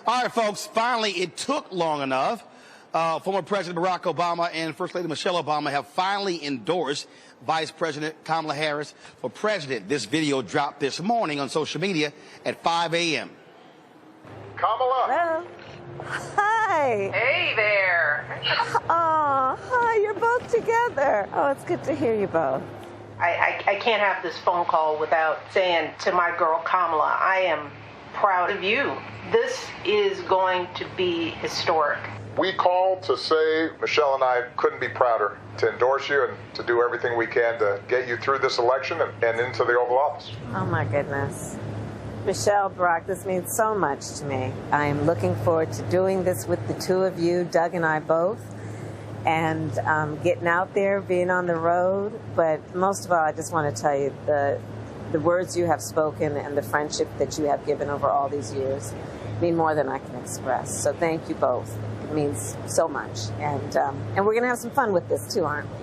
All right, folks, finally, it took long enough. Former President Barack Obama and First Lady Michelle Obama have finally endorsed Vice President Kamala Harris for president. This video dropped this morning on social media at 5 a.m. Kamala. Hello. Hi. Hey there. Oh, hi, you're both together. Oh, it's good to hear you both. I can't have this phone call without saying to my girl Kamala, I am proud of you. This is going to be historic. We called to say Michelle and I couldn't be prouder to endorse you and to do everything we can to get you through this election and into the Oval Office. Oh, my goodness. Michelle, Barack, this means so much to me. I am looking forward to doing this with the two of you, Doug and I both, and getting out there, being on the road. But most of all, I just want to tell you the words you have spoken and the friendship that you have given over all these years mean more than I can express. So thank you both. It means so much. And we're going to have some fun with this too, aren't we?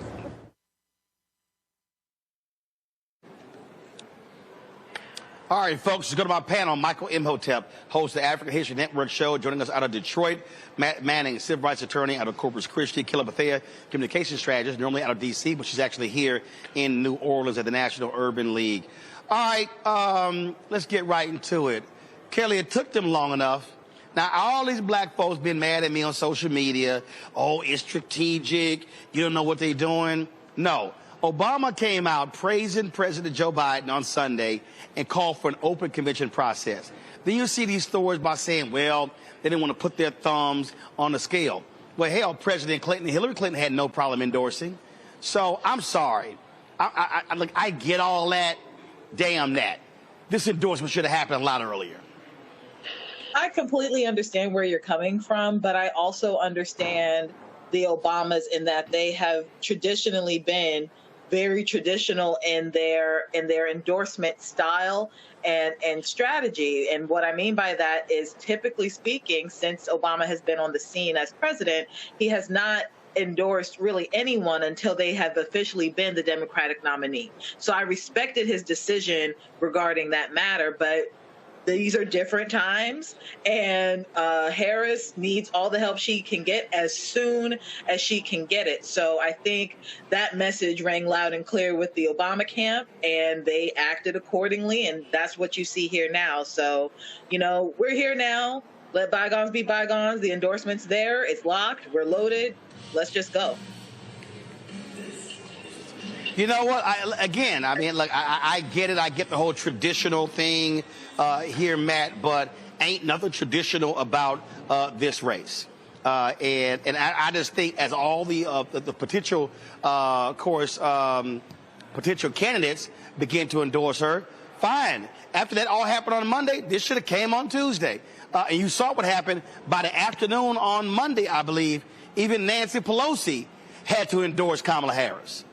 All right, folks, let's go to my panel. Michael Imhotep, host of the African History Network show, joining us out of Detroit. Matt Manning, civil rights attorney out of Corpus Christi. Killa Bethea, communication strategist, normally out of D.C., but she's actually here in New Orleans at the National Urban League. All right, let's get right into it. Kelly, it took them long enough. Now, all these black folks been mad at me on social media. Oh, it's strategic. You don't know what they're doing. No. Obama came out praising President Joe Biden on Sunday and called for an open convention process. Then you see these stories by saying, well, they didn't want to put their thumbs on the scale. Well, hell, President Clinton, Hillary Clinton had no problem endorsing. So I'm sorry. I get all that. Damn that. This endorsement should have happened a lot earlier. I completely understand where you're coming from, but I also understand the Obamas in that they have traditionally been very traditional in their endorsement style and strategy. And what I mean by that is, typically speaking, since Obama has been on the scene as president, he has not endorsed really anyone until they have officially been the Democratic nominee. So I respected his decision regarding that matter, but these are different times, and Harris needs all the help she can get as soon as she can get it. So I think that message rang loud and clear with the Obama camp, and they acted accordingly, and that's what you see here now. So, you know, we're here now. Let bygones be bygones. The endorsement's there. It's locked. We're loaded. Let's just go. You know what? I get it. I get the whole traditional thing here, Matt, but ain't nothing traditional about this race. And I just think, as all the potential, potential candidates begin to endorse her, fine. After that all happened on Monday, this should have came on Tuesday. And you saw what happened by the afternoon on Monday, I believe. Even Nancy Pelosi had to endorse Kamala Harris.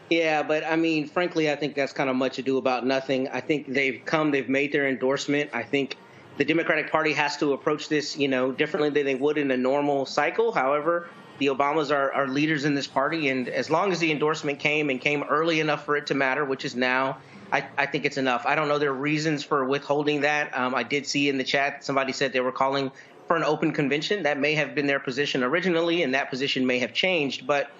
Yeah, but I mean, frankly, I think that's kind of much ado about nothing. I think they've made their endorsement. I think the Democratic Party has to approach this, you know, differently than they would in a normal cycle. However, the Obamas are leaders in this party, and as long as the endorsement came early enough for it to matter, which is now, I think it's enough. I don't know their reasons for withholding that. I did see in the chat somebody said they were calling for an open convention. That may have been their position originally, and that position may have changed, but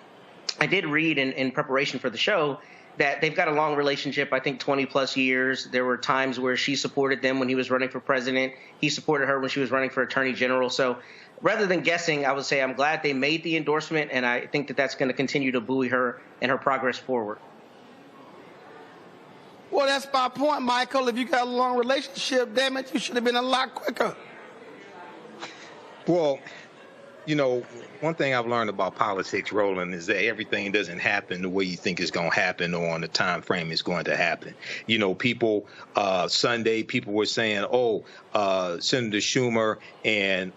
I did read in preparation for the show that they've got a long relationship, I think 20 plus years. There were times where she supported them when he was running for president. He supported her when she was running for attorney general. So rather than guessing, I would say I'm glad they made the endorsement, and I think that that's going to continue to buoy her and her progress forward. Well, that's my point, Michael. If you got a long relationship, damn it, you should have been a lot quicker. Well, you know, one thing I've learned about politics, Roland, is that everything doesn't happen the way you think it's going to happen or on the time frame it's going to happen. You know, people, Sunday, people were saying, oh, Senator Schumer and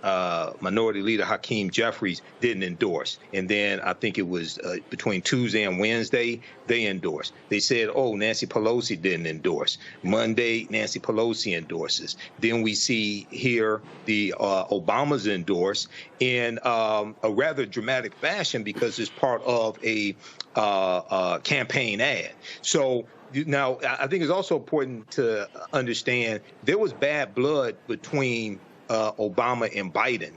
Minority Leader Hakeem Jeffries didn't endorse. And then I think it was between Tuesday and Wednesday, they endorsed. They said, oh, Nancy Pelosi didn't endorse. Monday, Nancy Pelosi endorses. Then we see here the Obamas endorse in a rather dramatic fashion because it's part of a campaign ad. So now I think it's also important to understand there was bad blood between Obama and Biden,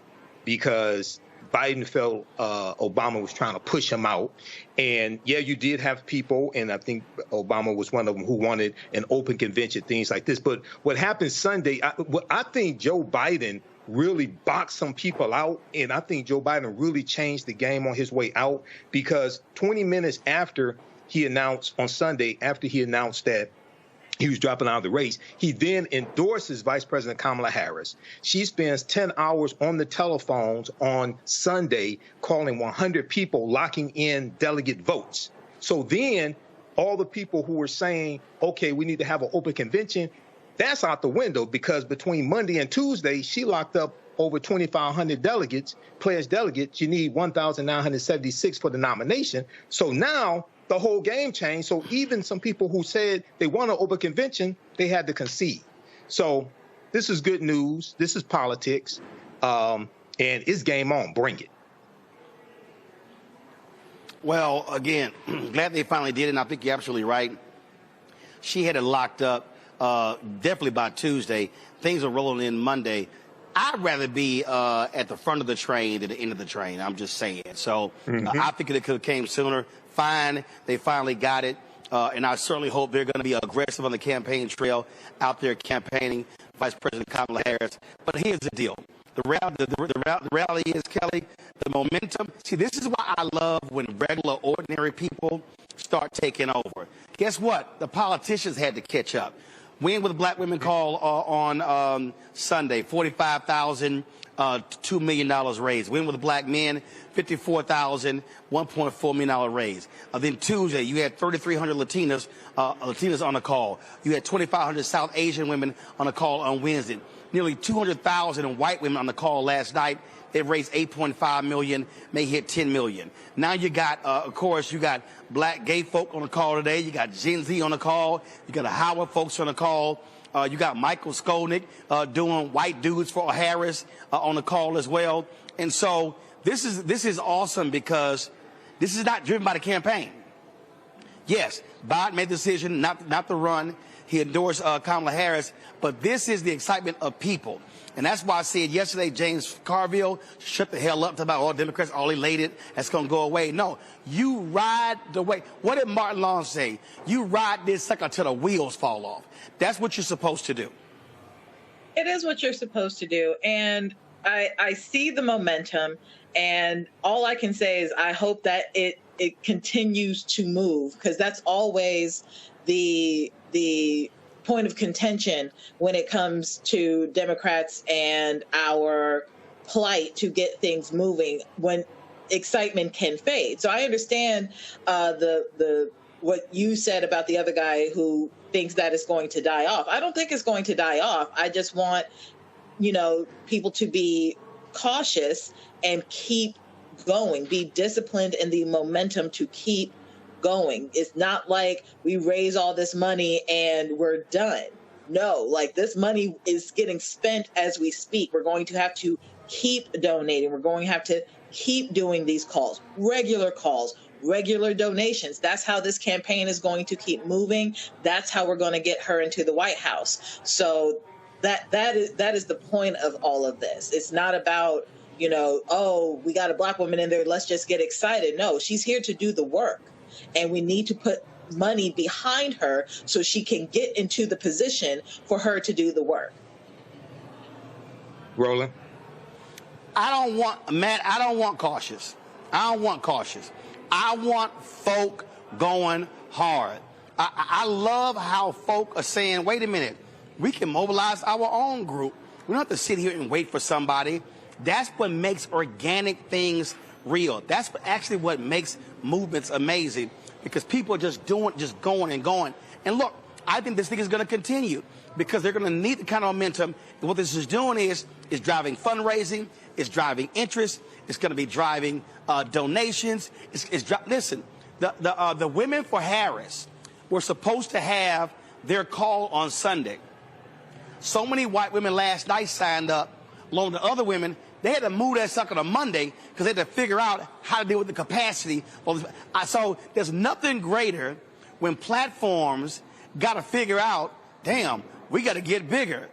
because Biden felt Obama was trying to push him out. And yeah, you did have people, and I think Obama was one of them, who wanted an open convention, things like this. But what happened Sunday, I think Joe Biden really boxed some people out, and I think Joe Biden really changed the game on his way out, because 20 minutes after he announced on Sunday, after he announced that he was dropping out of the race, he then endorses Vice President Kamala Harris. She spends 10 hours on the telephones on Sunday calling 100 people, locking in delegate votes. So then all the people who were saying, okay, we need to have an open convention, that's out the window, because between Monday and Tuesday, she locked up over 2,500 delegates, pledged delegates. You need 1,976 for the nomination. So now the whole game changed. So even some people who said they want an open convention, they had to concede. So this is good news. This is politics. And it's game on. Bring it. Well, again, glad they finally did it, and I think you're absolutely right. She had it locked up definitely by Tuesday. Things are rolling in Monday. I'd rather be at the front of the train than the end of the train. I'm just saying. So I think it could have came sooner. Fine. They finally got it. And I certainly hope they're going to be aggressive on the campaign trail, out there campaigning Vice President Kamala Harris. But here's the deal. The reality is, Kelly, the momentum. See, this is why I love when regular, ordinary people start taking over. Guess what? The politicians had to catch up. Win with Black Women Call on Sunday, $45,000, $2 million raised. Win with Black Men, $54,000, $1.4 million raised. Then Tuesday, you had 3,300 Latinas on the call. You had 2,500 South Asian women on the call on Wednesday. Nearly 200,000 white women on the call last night. They raised $8.5 million, may hit $10 million. Now you got, of course, you got Black gay folk on the call today. You got Gen Z on the call. You got the Howard folks on the call. You got Michael Skolnick doing white dudes for Harris on the call as well. And so this is awesome, because this is not driven by the campaign. Yes, Biden made the decision not to run. He endorsed Kamala Harris, but this is the excitement of people. And that's why I said yesterday, James Carville, shut the hell up about all Democrats, all elated, that's going to go away. No, you ride the way. What did Martin Long say? You ride this sucker until the wheels fall off. That's what you're supposed to do. It is what you're supposed to do. And I see the momentum, and all I can say is I hope that it continues to move, because that's always the point of contention when it comes to Democrats and our plight to get things moving, when excitement can fade. So I understand what you said about the other guy who thinks that it's going to die off. I don't think it's going to die off. I just want, people to be cautious and keep going, be disciplined in the momentum to keep going. It's not like we raise all this money and we're done. No, like, this money is getting spent as we speak. We're going to have to keep donating. We're going to have to keep doing these calls, regular donations. That's how this campaign is going to keep moving. That's how we're going to get her into the White House. So that is the point of all of this. It's not about, oh, we got a Black woman in there, let's just get excited. No, she's here to do the work. And we need to put money behind her so she can get into the position for her to do the work. Roland? I don't want cautious. I want folk going hard. I love how folk are saying, wait a minute, we can mobilize our own group. We don't have to sit here and wait for somebody. That's what makes organic things real. That's actually what makes movements amazing, because people are just going and going. And look, I think this thing is going to continue, because they're going to need the kind of momentum. And what this is doing is driving fundraising, it's driving interest, it's going to be driving donations. Listen, the women for Harris were supposed to have their call on Sunday. So many white women last night signed up, along with the other women. They had to move that sucker to Monday because they had to figure out how to deal with the capacity. So there's nothing greater when platforms got to figure out, damn, we got to get bigger.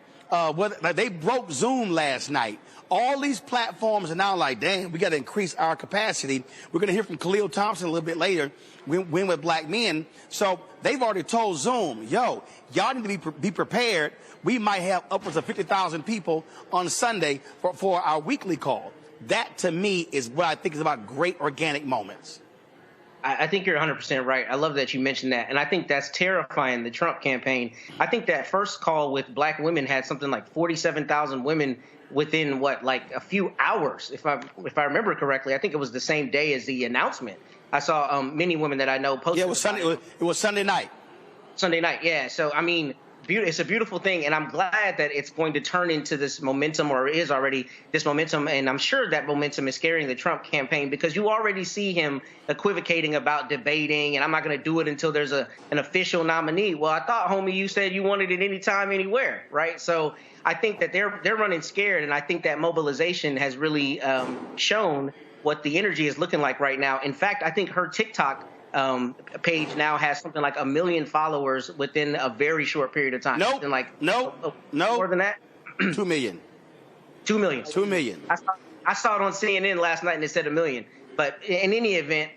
like they broke Zoom last night. All these platforms are now like, damn, we got to increase our capacity. We're going to hear from Khalil Thompson a little bit later, Win with Black Men. So they've already told Zoom, yo, y'all need to be prepared. We might have upwards of 50,000 people on Sunday for our weekly call. That, to me, is what I think is about great organic moments. I think you're 100% right. I love that you mentioned that. And I think that's terrifying, the Trump campaign. I think that first call with Black women had something like 47,000 women within, like a few hours, if I remember correctly. I think it was the same day as the announcement. I saw many women that I know posted. Yeah, it was Sunday. It was Sunday night. Sunday night, yeah. So, I mean, it's a beautiful thing, and I'm glad that it's going to turn into this momentum, or is already this momentum, and I'm sure that momentum is scaring the Trump campaign, because you already see him equivocating about debating, and I'm not going to do it until there's an official nominee. Well, I thought, homie, you said you wanted it anytime, anywhere, right? So I think that they're running scared, and I think that mobilization has really shown what the energy is looking like right now. In fact, I think her TikTok page now has something like 1 million followers within a very short period of time. Nope. No. More than that? 2 million. 2 million. 2 million. I saw it on CNN last night and it said 1 million. But in any event,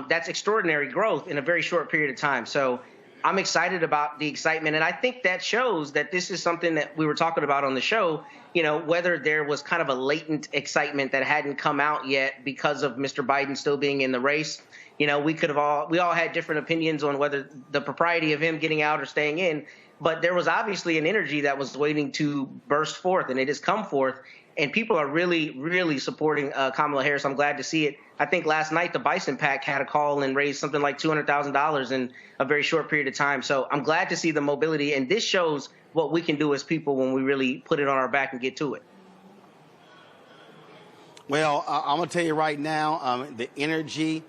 that's extraordinary growth in a very short period of time. So I'm excited about the excitement. And I think that shows that this is something that we were talking about on the show, whether there was kind of a latent excitement that hadn't come out yet because of Mr. Biden still being in the race. We all had different opinions on whether the propriety of him getting out or staying in, but there was obviously an energy that was waiting to burst forth, and it has come forth, and people are really, really supporting Kamala Harris. I'm glad to see it. I think last night the Bison PAC had a call and raised something like $200,000 in a very short period of time. So I'm glad to see the mobility, and this shows what we can do as people when we really put it on our back and get to it. Well, I'm going to tell you right now, the energy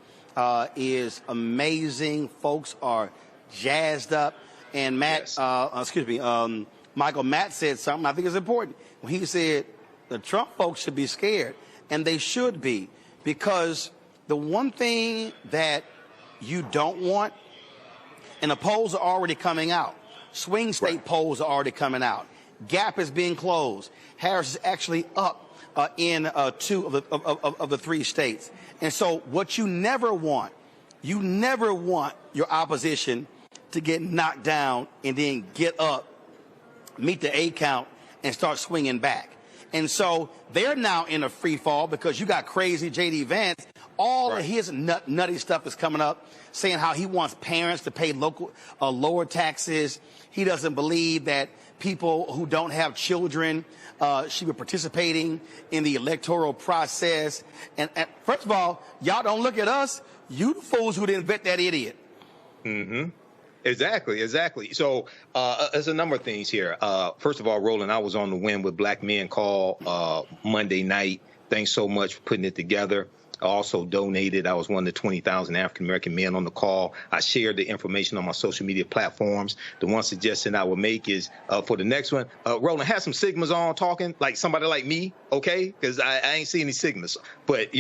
is amazing. Folks are jazzed up. And Matt, yes. Michael, Matt said something I think is important. When he said the Trump folks should be scared, and they should be, because the one thing that you don't want, and the polls are already coming out. Swing state polls are already coming out. Gap is being closed. Harris is actually up in 2 of the 3 states. And so what you never want your opposition to get knocked down and then get up, meet the A count, and start swinging back. And so they're now in a free fall because you got crazy J.D. Vance. All of his nutty stuff is coming up, saying how he wants parents to pay lower taxes. He doesn't believe that people who don't have children should be participating in the electoral process. And first of all, y'all don't look at us. You the fools who didn't vet that idiot. Mm-hmm. Exactly. So there's a number of things here. First of all, Roland, I was on the Win with Black Men call Monday night. Thanks so much for putting it together. I also donated. I was one of the 20,000 African-American men on the call. I shared the information on my social media platforms. The one suggestion I would make is for the next one, Roland, have some Sigmas on talking, like somebody like me, okay? Because I ain't seen any Sigmas. But,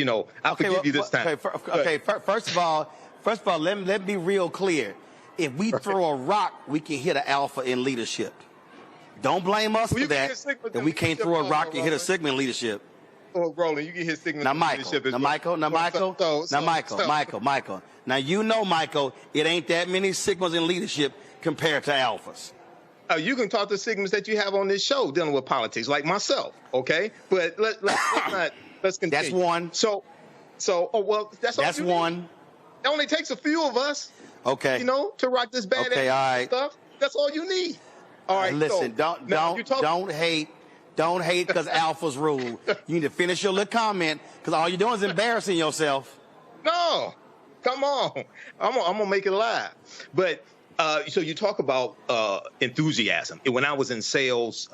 I'll forgive you this time. First of all, let me be real clear. If we throw a rock, we can hit an alpha in leadership. Don't blame us for that. If we can't throw a rock and hit a Sigma in leadership. Oh, Roland, you can hit Sigma in leadership as well. Michael. Now, Michael, it ain't that many Sigmas in leadership compared to alphas. You can talk to Sigmas that you have on this show dealing with politics, like myself, okay? But let's continue. That's one. That's one. It only takes a few of us. Okay. To rock this bad stuff. That's all you need. All right. Listen, don't hate because alphas rule. You need to finish your little comment because all you're doing is embarrassing yourself. No, come on. I'm gonna make it live. But so you talk about enthusiasm. When I was in sales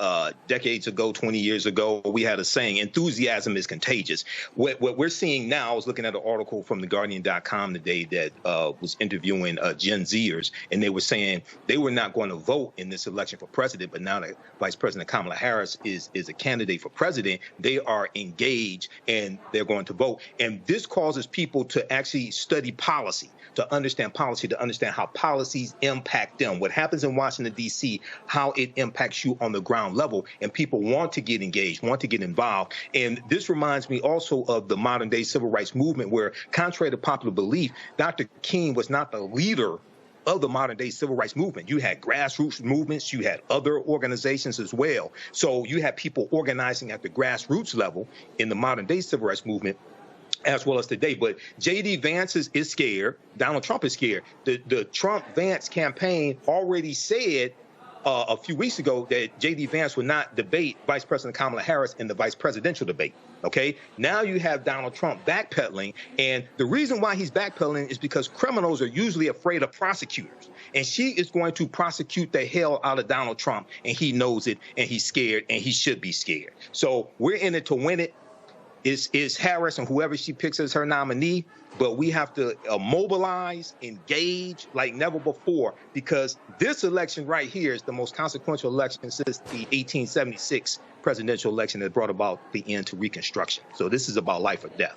decades ago, 20 years ago, we had a saying, enthusiasm is contagious. What we're seeing now, I was looking at an article from TheGuardian.com today that was interviewing Gen Zers, and they were saying they were not going to vote in this election for president, but now that Vice President Kamala Harris is a candidate for president, they are engaged and they're going to vote. And this causes people to actually study policy, to understand how policies impact them. What happens in Washington, D.C., how it impacts you on the ground level. And people want to get engaged, want to get involved. And this reminds me also of the modern day civil rights movement, where, contrary to popular belief, Dr. King was not the leader of the modern day civil rights movement. You had grassroots movements, you had other organizations as well. So you had people organizing at the grassroots level in the modern day civil rights movement, as well as today. But J.D. Vance is scared. Donald Trump is scared. The Trump-Vance campaign already said a few weeks ago that J.D. Vance would not debate Vice President Kamala Harris in the vice presidential debate. Okay, now you have Donald Trump backpedaling, and the reason why he's backpedaling is because criminals are usually afraid of prosecutors, and she is going to prosecute the hell out of Donald Trump, and he knows it, and he's scared, and he should be scared. So we're in it to win it. Is Harris and whoever she picks as her nominee, but we have to mobilize, engage like never before, because this election right here is the most consequential election since the 1876 presidential election that brought about the end to Reconstruction. So this is about life or death.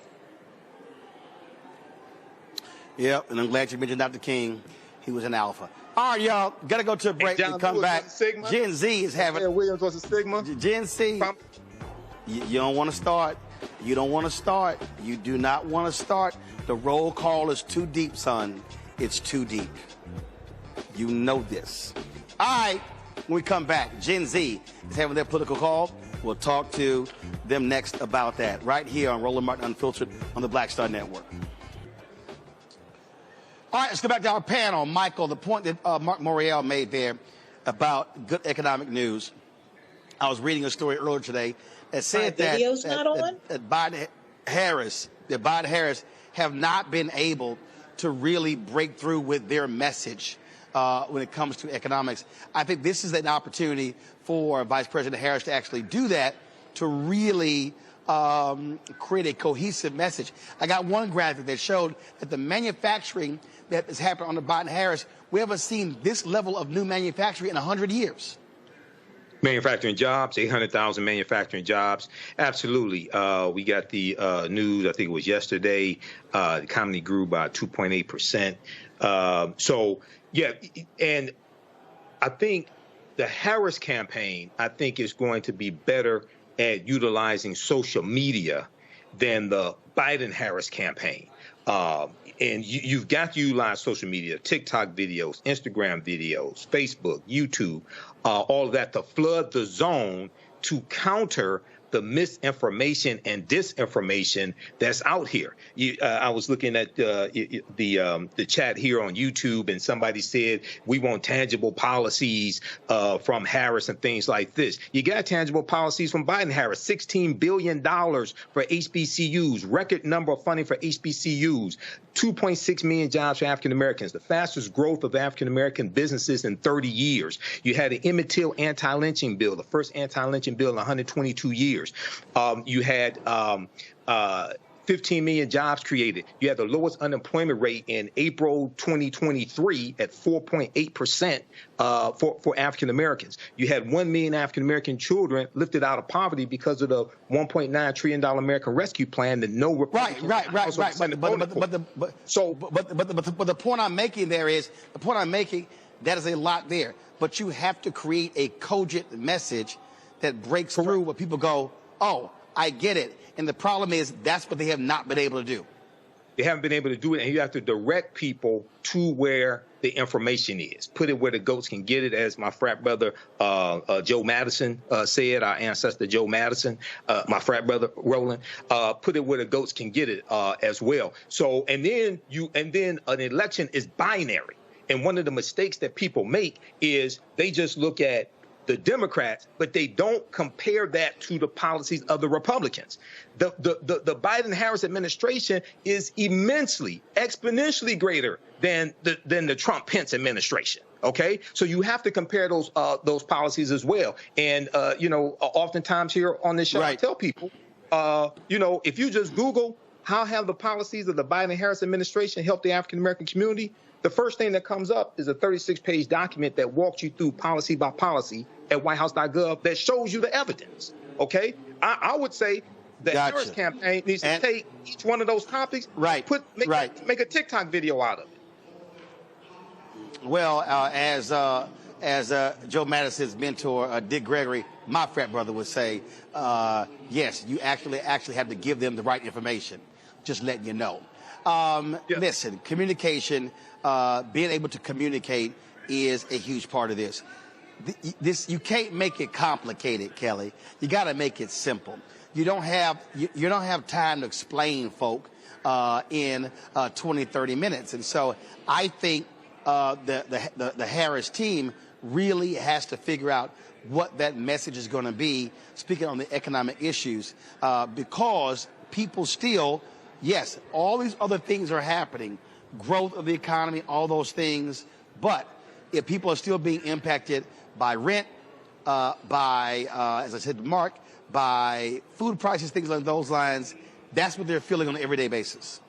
Yep, and I'm glad you mentioned Dr. King. He was an alpha. All right, y'all, got to go to a break and come back. Gen Z is having... Williams was a Sigma. Gen Z, you don't want to start. You don't want to start. You do not want to start. The roll call is too deep, son. It's too deep. You know this. All right, when we come back, Gen Z is having their political call. We'll talk to them next about that right here on Roland Martin Unfiltered on the Black Star Network. All right, let's go back to our panel. Michael, the point that Mark Morial made there about good economic news. I was reading a story earlier today that said that Biden Harris have not been able to really break through with their message when it comes to economics. I think this is an opportunity for Vice President Harris to actually do that, to really create a cohesive message. I got one graphic that showed that the manufacturing that has happened under Biden-Harris, we haven't seen this level of new manufacturing in 100 years. Manufacturing jobs, 800,000 manufacturing jobs. Absolutely. We got the news, I think it was yesterday, the economy grew by 2.8%. So, yeah, and I think the Harris campaign, I think, is going to be better at utilizing social media than the Biden-Harris campaign. And you've got to utilize social media, TikTok videos, Instagram videos, Facebook, YouTube, all of that to flood the zone to counter the misinformation and disinformation that's out here. I was looking at the chat here on YouTube, and somebody said we want tangible policies from Harris and things like this. You got tangible policies from Biden-Harris, $16 billion for HBCUs, record number of funding for HBCUs, 2.6 million jobs for African Americans, the fastest growth of African American businesses in 30 years. You had an Imhotep anti-lynching bill, the first anti-lynching bill in 122 years. You had 15 million jobs created. You had the lowest unemployment rate in April 2023 at 4.8% for African Americans. You had 1 million African American children lifted out of poverty because of the $1.9 trillion American Rescue Plan that no Republican Right. But the point I'm making there is, that is a lot there. But you have to create a cogent message that breaks through where people go, oh, I get it. And the problem is that's what they have not been able to do. They haven't been able to do it, and you have to direct people to where the information is. Put it where the goats can get it, as my frat brother Joe Madison said, our ancestor Joe Madison, my frat brother Roland. Put it where the goats can get it as well. So, and then an election is binary. And one of the mistakes that people make is they just look at the Democrats, but they don't compare that to the policies of the Republicans. The Biden-Harris administration is immensely, exponentially greater than the Trump-Pence administration. Okay, so you have to compare those policies as well. And oftentimes here on this show, I tell people, if you just Google how have the policies of the Biden-Harris administration helped the African American community, the first thing that comes up is a 36-page document that walks you through policy by policy at whitehouse.gov that shows you the evidence. Okay, I would say the Harris campaign needs to take each one of those topics, make a TikTok video out of it. Well, as Joe Madison's mentor, Dick Gregory, my frat brother, would say, yes, you actually have to give them the right information. Just letting you know. Listen, communication, being able to communicate is a huge part of this. You can't make it complicated, Kelly. You got to make it simple. You don't have time to explain folk in 20, 30 minutes. And so I think the Harris team really has to figure out what that message is going to be, speaking on the economic issues, because people still, yes, all these other things are happening, growth of the economy, all those things, but if people are still being impacted by rent, by, as I said to Mark, by food prices, things like those lines, that's what they're feeling on an everyday basis.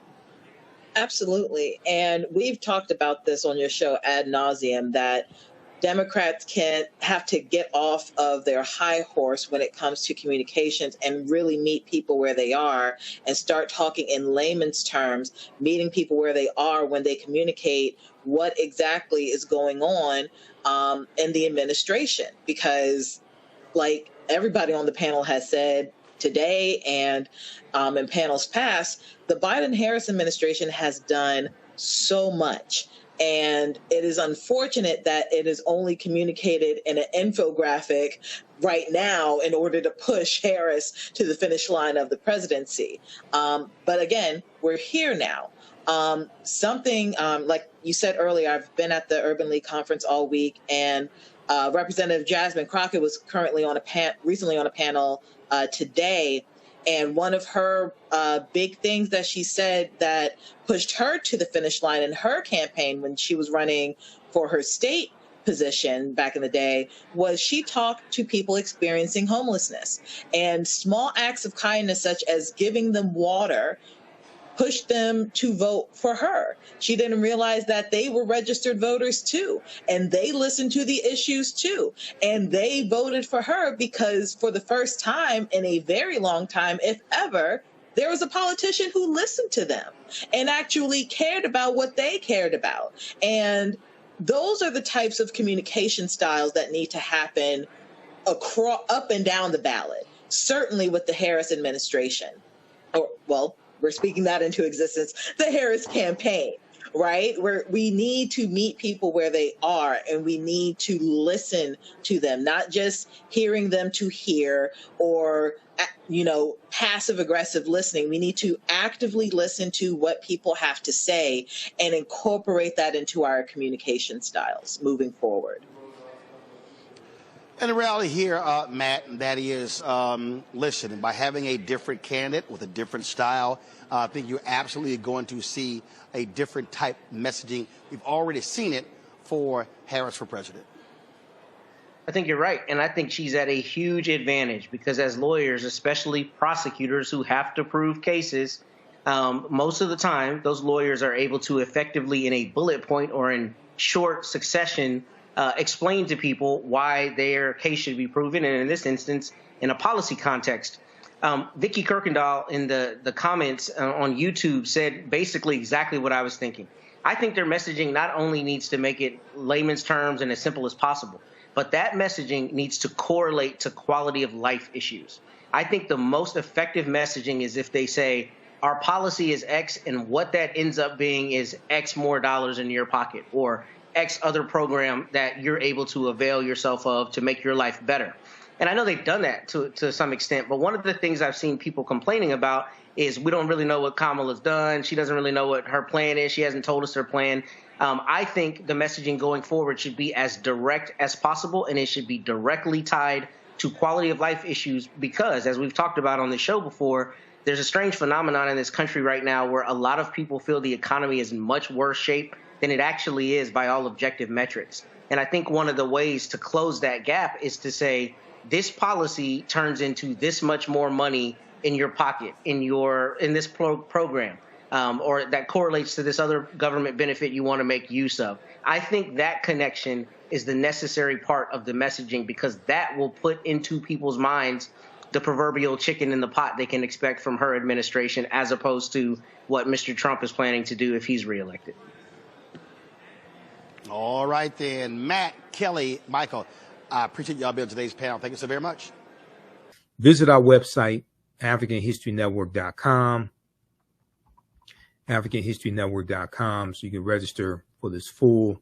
Absolutely. And we've talked about this on your show ad nauseum, that Democrats can have to get off of their high horse when it comes to communications and really meet people where they are and start talking in layman's terms, meeting people where they are when they communicate what exactly is going on in the administration. Because, like everybody on the panel has said today and in panels past, the Biden-Harris administration has done so much. And it is unfortunate that it is only communicated in an infographic right now in order to push Harris to the finish line of the presidency. But again, we're here now. Something like you said earlier, I've been at the Urban League conference all week, and Representative Jasmine Crockett was recently on a panel today. And one of her big things that she said that pushed her to the finish line in her campaign when she was running for her state position back in the day was she talked to people experiencing homelessness, and small acts of kindness such as giving them water pushed them to vote for her. She didn't realize that they were registered voters too, and they listened to the issues too, and they voted for her because for the first time in a very long time, if ever, there was a politician who listened to them and actually cared about what they cared about. And those are the types of communication styles that need to happen up and down the ballot, certainly with the Harris administration. We're speaking that into existence, the Harris campaign, right? Where we need to meet people where they are, and we need to listen to them, not just hearing them to hear or, passive aggressive listening. We need to actively listen to what people have to say and incorporate that into our communication styles moving forward. And the reality here, Matt, that is, listen, by having a different candidate with a different style, I think you're absolutely going to see a different type of messaging. We've already seen it for Harris for president. I think you're right. And I think she's at a huge advantage because as lawyers, especially prosecutors who have to prove cases, most of the time, those lawyers are able to effectively in a bullet point or in short succession explain to people why their case should be proven, and in this instance, in a policy context. Vicky Kirkendall in the comments on YouTube said basically exactly what I was thinking. I think their messaging not only needs to make it layman's terms and as simple as possible, but that messaging needs to correlate to quality of life issues. I think the most effective messaging is if they say, our policy is X, and what that ends up being is X more dollars in your pocket, or X other program that you're able to avail yourself of to make your life better. And I know they've done that to some extent, but one of the things I've seen people complaining about is we don't really know what Kamala's done. She doesn't really know what her plan is. She hasn't told us her plan. I think the messaging going forward should be as direct as possible, and it should be directly tied to quality of life issues because, as we've talked about on the show before, there's a strange phenomenon in this country right now where a lot of people feel the economy is in much worse shape than it actually is by all objective metrics. And I think one of the ways to close that gap is to say this policy turns into this much more money in your pocket, in this program, or that correlates to this other government benefit you want to make use of. I think that connection is the necessary part of the messaging because that will put into people's minds the proverbial chicken in the pot they can expect from her administration as opposed to what Mr. Trump is planning to do if he's reelected. All right, then. Matt, Kelly, Michael, I appreciate y'all being on today's panel. Thank you so very much. Visit our website, AfricanHistoryNetwork.com. AfricanHistoryNetwork.com, so you can register for this full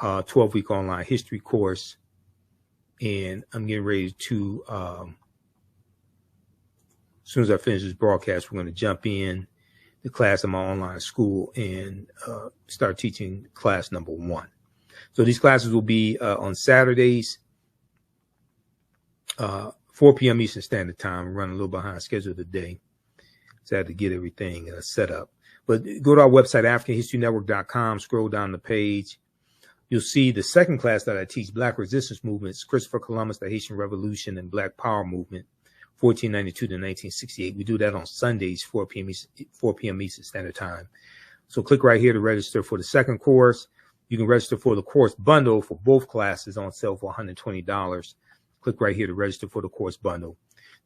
12-week online history course. And I'm getting ready to, as soon as I finish this broadcast, we're going to jump in the class of my online school and start teaching class number 1. So these classes will be on Saturdays, 4 p.m. Eastern Standard Time. We're running a little behind schedule today, so I had to get everything set up. But go to our website, AfricanHistoryNetwork.com, scroll down the page. You'll see the second class that I teach, Black Resistance Movements, Christopher Columbus, the Haitian Revolution, and Black Power Movement, 1492 to 1968. We do that on Sundays, 4 p.m. Eastern Standard Time. So click right here to register for the second course. You can register for the course bundle for both classes on sale for $120. Click right here to register for the course bundle.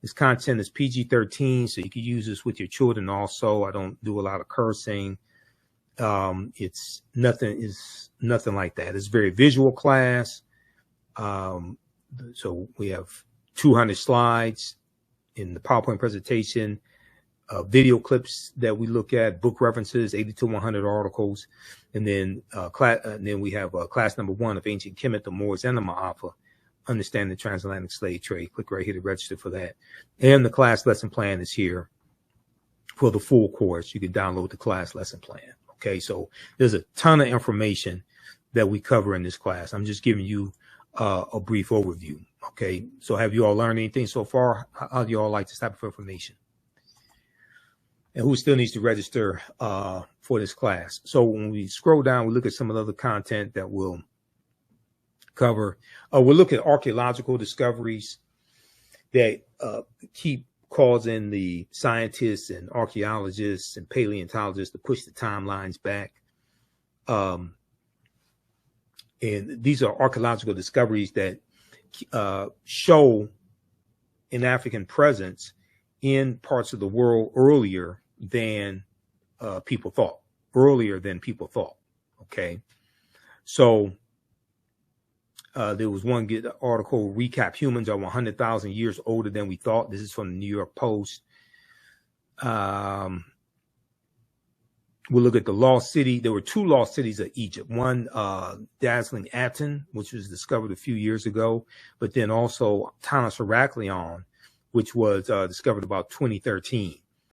This content is PG-13, so you can use this with your children also. I don't do a lot of cursing. It's nothing like that. It's a very visual class. So we have 200 slides in the PowerPoint presentation, video clips that we look at, book references, 80 to 100 articles. And then, we have class number 1 of Ancient Kemet, the Moors, and the Ma'afa, Understand the Transatlantic Slave Trade. Click right here to register for that. And the class lesson plan is here for the full course. You can download the class lesson plan. Okay, so there's a ton of information that we cover in this class. I'm just giving you a brief overview. Okay, so have you all learned anything so far? How do you all like this type of information? And who still needs to register for this class? So when we scroll down, we look at some of the other content that we'll cover. We'll look at archaeological discoveries that keep causing the scientists and archaeologists and paleontologists to push the timelines back. And these are archaeological discoveries that show an African presence in parts of the world earlier than people thought. Okay. So there was one good article, Recap Humans Are 100,000 Years Older Than We Thought. This is from the New York Post. We'll look at the lost city. There were 2 lost cities of Egypt. One, dazzling Aten, which was discovered a few years ago, but then also Tanis Heraklion, which was discovered about 2013.